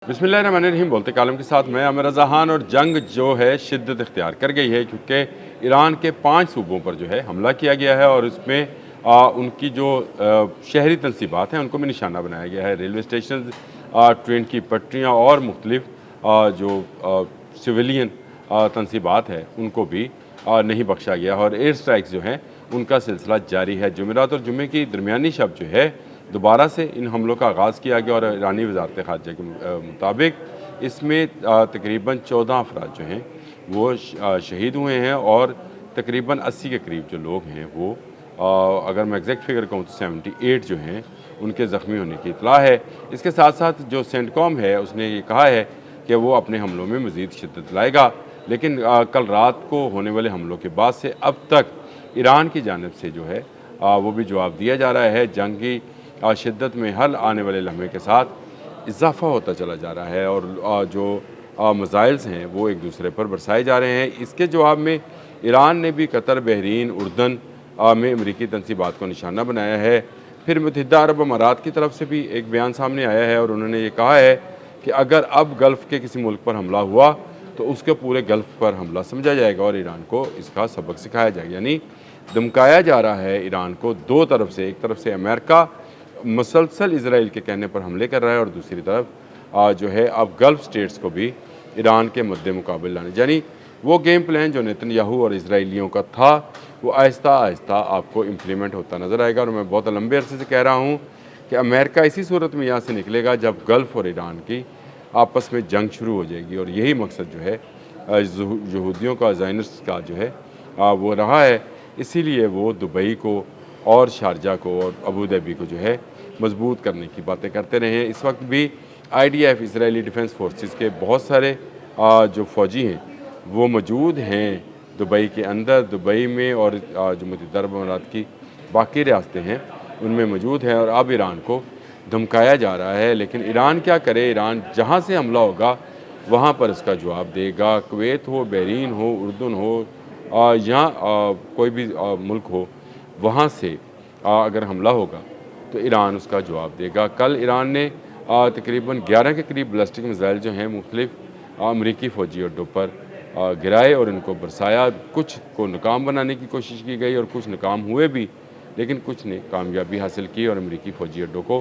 बिस्मिल्लाहिर्रहमानिर्रहीम बोलते कालम के साथ मैं आमिर रज़ा खान। और जंग जो है शिद्दत इख्तियार कर गई है क्योंकि ईरान के 5 सूबों पर जो है हमला किया गया है और इसमें उनकी जो शहरी तनसीबात हैं उनको भी निशाना बनाया गया है। रेलवे स्टेशन, ट्रेन की पटरियाँ और मुख्तलिफ जो सिविलियन तनसीबात है उनको भी नहीं बख्शा गया और एयर स्ट्राइक्स जो हैं उनका सिलसिला जारी है। जुमेरात और जुमे की दरमियानी शब जो है दोबारा से इन हमलों का आगाज़ किया गया और ईरानी वज़ारत ख़ारिजा के मुताबिक इसमें तकरीबन 14 अफराद जो हैं वो शहीद हुए हैं और तकरीबन 80 के करीब जो लोग हैं वो अगर मैं एग्जैक्ट फिगर कहूँ तो 78 जो हैं उनके ज़ख्मी होने की इतला है। इसके साथ साथ जो सेंटकॉम है उसने ये कहा है कि वो अपने हमलों में मज़ीद शिद्दत लाएगा, लेकिन कल रात को होने वाले हमलों के बाद से अब तक ईरान की जानिब से जो है वो भी जवाब दिया जा रहा है। जंग की शिद्दत में हर आने वाले लम्हे के साथ इजाफ़ा होता चला जा रहा है और जो मिसाइल्स हैं वो एक दूसरे पर बरसाए जा रहे हैं। इसके जवाब में ईरान ने भी कतर, बहरीन, उर्दन में अमरीकी तनसीबात को निशाना बनाया है। फिर मुत्तहिदा अरब अमारात की तरफ से भी एक बयान सामने आया है और उन्होंने ये कहा है कि अगर अब गल्फ़ के किसी मुल्क पर हमला हुआ तो उसके पूरे गल्फ़ पर हमला समझा जाएगा और ईरान को इसका सबक सिखाया जाएगा। यानी धमकाया जा रहा है ईरान को दो तरफ से। एक तरफ से अमेरिका मुसलसल इसराइल के कहने पर हमले कर रहा है और दूसरी तरफ जो है अब गल्फ़ स्टेट्स को भी ईरान के मुद्दे मुकाबले लाने, यानी वो गेम प्लान जो नेतन्याहू और इसराइलियों का था वो आहिस्ता आहिस्ता आपको इम्प्लीमेंट होता नज़र आएगा। और मैं बहुत लंबे अरसे से कह रहा हूँ कि अमेरिका इसी सूरत में यहाँ से निकलेगा जब गल्फ़ और ईरान की आपस में जंग शुरू हो जाएगी और यही मकसद जो है यहूदियों का, ज़ायनिस्ट का जो है वो रहा है। इसीलिए वो दुबई को और शारजा को और अबू धाबी को जो है मजबूत करने की बातें करते रहे हैं। इस वक्त भी IDF इसराइली डिफेंस फोर्सेस के बहुत सारे जो फ़ौजी हैं वो मौजूद हैं दुबई के अंदर, दुबई में और जो मुत्तहिदा अरब अमारात की बाकी रियासतें हैं उनमें मौजूद हैं। और अब ईरान को धमकाया जा रहा है, लेकिन ईरान क्या करे? ईरान जहाँ से हमला होगा वहाँ पर इसका जवाब देगा। कुवैत हो, बहरीन हो, उर्दन हो या कोई भी मुल्क हो, वहाँ से अगर हमला होगा तो ईरान उसका जवाब देगा। कल ईरान ने तकरीबन 11 के करीब बैलिस्टिक मिसाइल जो हैं मुख्तलिफ अमरीकी फ़ौजी अड्डों पर गिराए और इनको बरसाया। कुछ को नाकाम बनाने की कोशिश की गई और कुछ नाकाम हुए भी, लेकिन कुछ ने कामयाबी हासिल की और अमरीकी फ़ौजी अड्डों को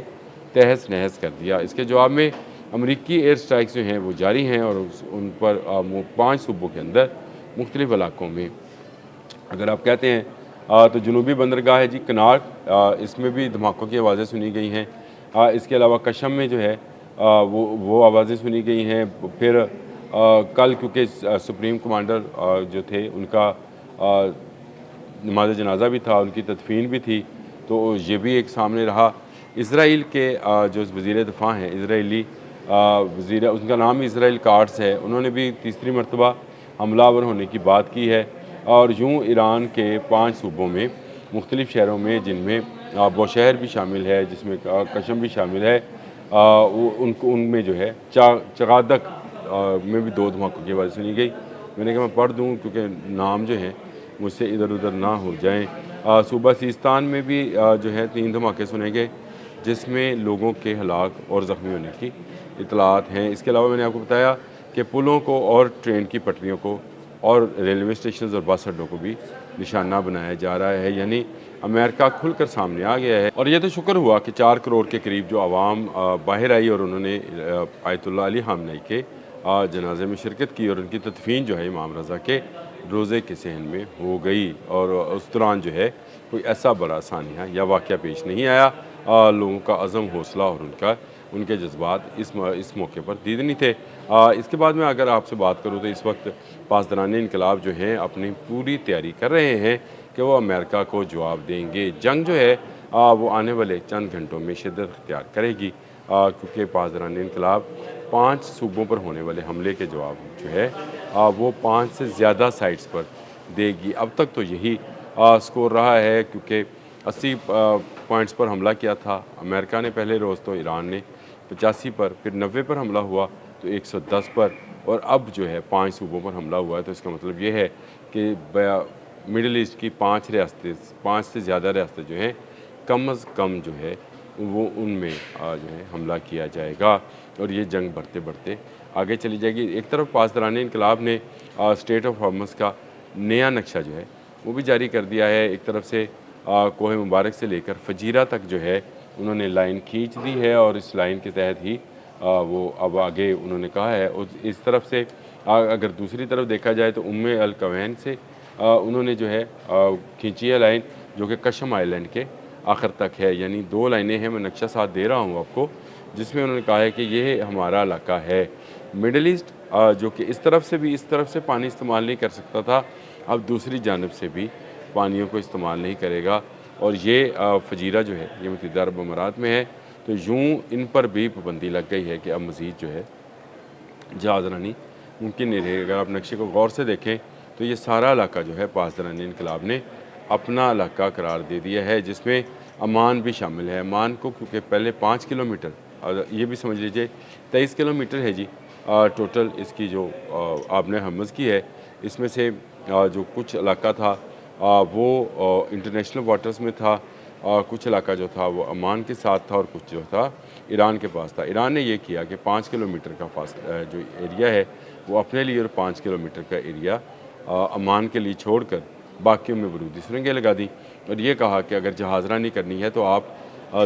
तहस नहस कर दिया। इसके जवाब में अमरीकी एयर स्ट्राइक्स जो हैं वो जारी हैं और उन पर 5 सूबों के अंदर मुख्तलिफ़ इलाकों में अगर आप कहते हैं तो जनूबी बंदरगाह है जी कनार, इसमें भी धमाकों की आवाज़ें सुनी गई हैं। इसके अलावा कशम में जो है वो आवाज़ें सुनी गई हैं। फिर कल क्योंकि सुप्रीम कमांडर जो थे उनका नमाज जनाजा भी था, उनकी तदफीन भी थी, तो ये भी एक सामने रहा। इसराइल के जो वज़ीर दिफ़ा हैं इसराइली वज़ीर, उनका नाम इसराइल कार्ड्स है, उन्होंने भी तीसरी मरतबा हमलावर होने की बात की है। और यूँ ईरान के 5 सूबों में मुख्तलिफ़ शहरों में, जिनमें बौशहर भी शामिल है, जिसमें कशम भी शामिल है, उनमें जो है चगादक में भी 2 धमाकों की आवाज़ सुनी गई। मैंने कहा मैं पढ़ दूँ क्योंकि नाम जो हैं मुझसे इधर उधर ना हो जाएँ। सूबा सिस्तान में भी जो है 3 धमाके सुने गए जिसमें लोगों के हलाक और ज़ख्मी होने की इतलात हैं। इसके अलावा मैंने आपको बताया कि पुलों को और ट्रेन की पटरियों को और रेलवे स्टेशन और बस अड्डों को भी निशाना बनाया जा रहा है। यानी अमेरिका खुलकर सामने आ गया है। और यह तो शुक्र हुआ कि 4 करोड़ के करीब जो आवाम बाहर आई और उन्होंने आयतुल्लाह अली ख़ामनेई के जनाजे में शिरकत की और उनकी तदफीन जो है इमाम रज़ा के रोज़े के सहन में हो गई। और उस दौरान जो है कोई ऐसा बड़ा सानिया या वाक़या पेश नहीं आया। लोगों का अज़म, हौसला और उनके जज्बात इस मौके पर दीदनी थे। इसके बाद में अगर आपसे बात करूँ तो इस वक्त पासदारान इनकलाब जो हैं अपनी पूरी तैयारी कर रहे हैं कि वो अमेरिका को जवाब देंगे। जंग जो है वो आने वाले चंद घंटों में शिद्दत इख्तियार करेगी क्योंकि पासदारान इनकलाब 5 सूबों पर होने वाले हमले के जवाब जो है वो 5 से ज़्यादा साइट्स पर देगी। अब तक तो यही स्कोर रहा है क्योंकि 80 पॉइंट्स पर हमला किया था अमेरिका ने पहले रोज़, तो ईरान ने 85 पर, फिर 90 पर हमला हुआ तो 110 पर, और अब जो है 5 सूबों पर हमला हुआ है। तो इसका मतलब ये है कि मिडल ईस्ट की 5 रियासतें, 5 से ज़्यादा रियासतें जो हैं कम अज़ कम जो है वो उनमें जो है हमला किया जाएगा और ये जंग बढ़ते बढ़ते आगे चली जाएगी। एक तरफ पासदारान इनकलाब ने स्टेट ऑफ हॉर्मज़ का नया नक्शा जो है वो भी जारी कर दिया है। एक तरफ से कोह मुबारक से लेकर फजीरा तक जो है उन्होंने लाइन खींच दी है और इस लाइन के तहत ही वो अब आगे उन्होंने कहा है। और इस तरफ से अगर दूसरी तरफ देखा जाए तो उम्मे अल कवैन से उन्होंने जो है खींची है लाइन, जो कि कशम आइलैंड के आखिर तक है। यानी 2 लाइनें हैं, मैं नक्शा साथ दे रहा हूँ आपको, जिसमें उन्होंने कहा है कि ये हमारा इलाका है। मिडल ईस्ट जो कि इस तरफ से भी इस तरफ से पानी इस्तेमाल नहीं कर सकता था, अब दूसरी जानब से भी पानियों को इस्तेमाल नहीं करेगा। और ये फजीरा जो है ये मुत्तहिदा अरब अमारात में है, तो यूँ इन पर भी पाबंदी लग गई है कि अब मज़ीद जो है जहाज़रानी मुमकिन नहीं रहेगी। अगर आप नक्शे को गौर से देखें तो ये सारा इलाका जो है पासदारान इनकलाब ने अपना इलाका करार दे दिया है, जिसमें अमान भी शामिल है। अमान को क्योंकि पहले 5 किलोमीटर, ये भी समझ लीजिए 23 किलोमीटर है जी टोटल इसकी जो आबने हमज़ की है। इसमें से जो कुछ इलाका था वो इंटरनेशनल वाटर्स में था, कुछ इलाका जो था वो अमान के साथ था और कुछ जो था ईरान के पास था। ईरान ने ये किया कि 5 किलोमीटर का जो एरिया है वो अपने लिए और 5 किलोमीटर का एरिया अमान के लिए छोड़कर बाकियों में बरूदी सुरंगें लगा दी और ये कहा कि अगर जहाज़रानी करनी है तो आप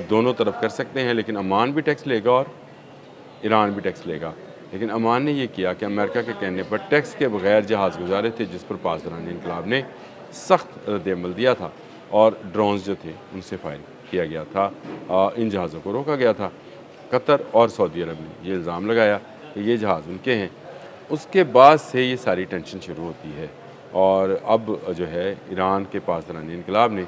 दोनों तरफ कर सकते हैं, लेकिन अमान भी टैक्स लेगा और ईरान भी टैक्स लेगा। लेकिन अमान ने ये किया कि अमेरिका के कहने पर टैक्स के बगैर जहाज़ गुजारे थे, जिस पर पासदारान इनकलाब ने सख्त रद्द-ए-अमल दिया था और ड्रोन्स जो थे उनसे फायर किया गया था। इन जहाज़ों को रोका गया था। कतर और सऊदी अरब ने ये इल्ज़ाम लगाया कि ये जहाज़ उनके हैं। उसके बाद से ये सारी टेंशन शुरू होती है और अब जो है ईरान के पासदारान इनकलाब ने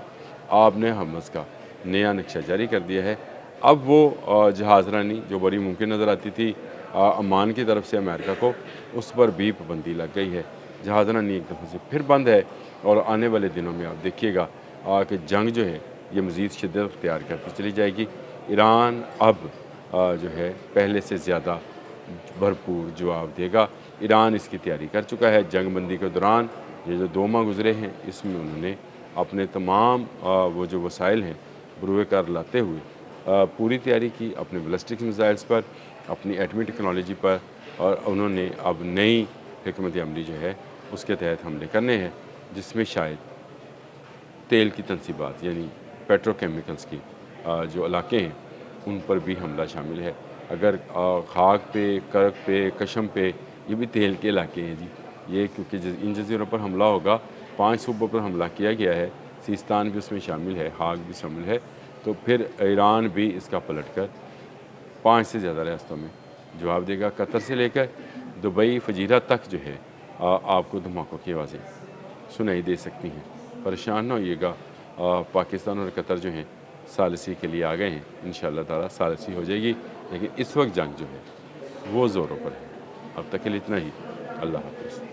आबने हमज़ का नया नक्शा जारी कर दिया है। अब वो जहाज़रानी जो बड़ी मुमकिन नज़र आती थी अमान की तरफ से अमेरिका को, उस पर भी पाबंदी लग गई है। जहाज़रानी एक दफ़े से फिर बंद है और आने वाले दिनों में आप देखिएगा कि जंग जो है ये मज़ीद शिद्दत अख्तियार करती चली जाएगी। ईरान अब जो है पहले से ज़्यादा भरपूर जवाब देगा। ईरान इसकी तैयारी कर चुका है। जंग बंदी के दौरान ये जो 2 माह गुजरे हैं इसमें उन्होंने अपने तमाम वो जो वसाइल हैं बरूए कार लाते हुए पूरी तैयारी की अपने बैलिस्टिक मिसाइल्स पर, अपनी एटमी टेक्नोलॉजी पर, और उन्होंने अब नई हिकमत अमली जो है उसके तहत हमले करने हैं, जिसमें शायद तेल की तनसीबात यानी पेट्रोकेमिकल्स की जो इलाके हैं उन पर भी हमला शामिल है। अगर खाक पे, कर्क पे, कशम पे, ये भी तेल के इलाके हैं जी। ये क्योंकि इन जजीरों पर हमला होगा, 5 सूबों पर हमला किया गया है, सिस्तान भी उसमें शामिल है, हाक भी शामिल है, तो फिर ईरान भी इसका पलट कर 5 से ज़्यादा रियासतों में जवाब देगा। कतर से लेकर दुबई, फजीरा तक जो है आपको धमाकों की आवाज़ें सुनाई दे सकती हैं। परेशान ना होइएगा, पाकिस्तान और कतर जो हैं सालसी के लिए आ गए हैं। इंशाअल्लाह ताला सालसी हो जाएगी, लेकिन इस वक्त जंग जो है वो ज़ोरों पर है। अब तक के लिए इतना ही। अल्लाह हाफ़िज़।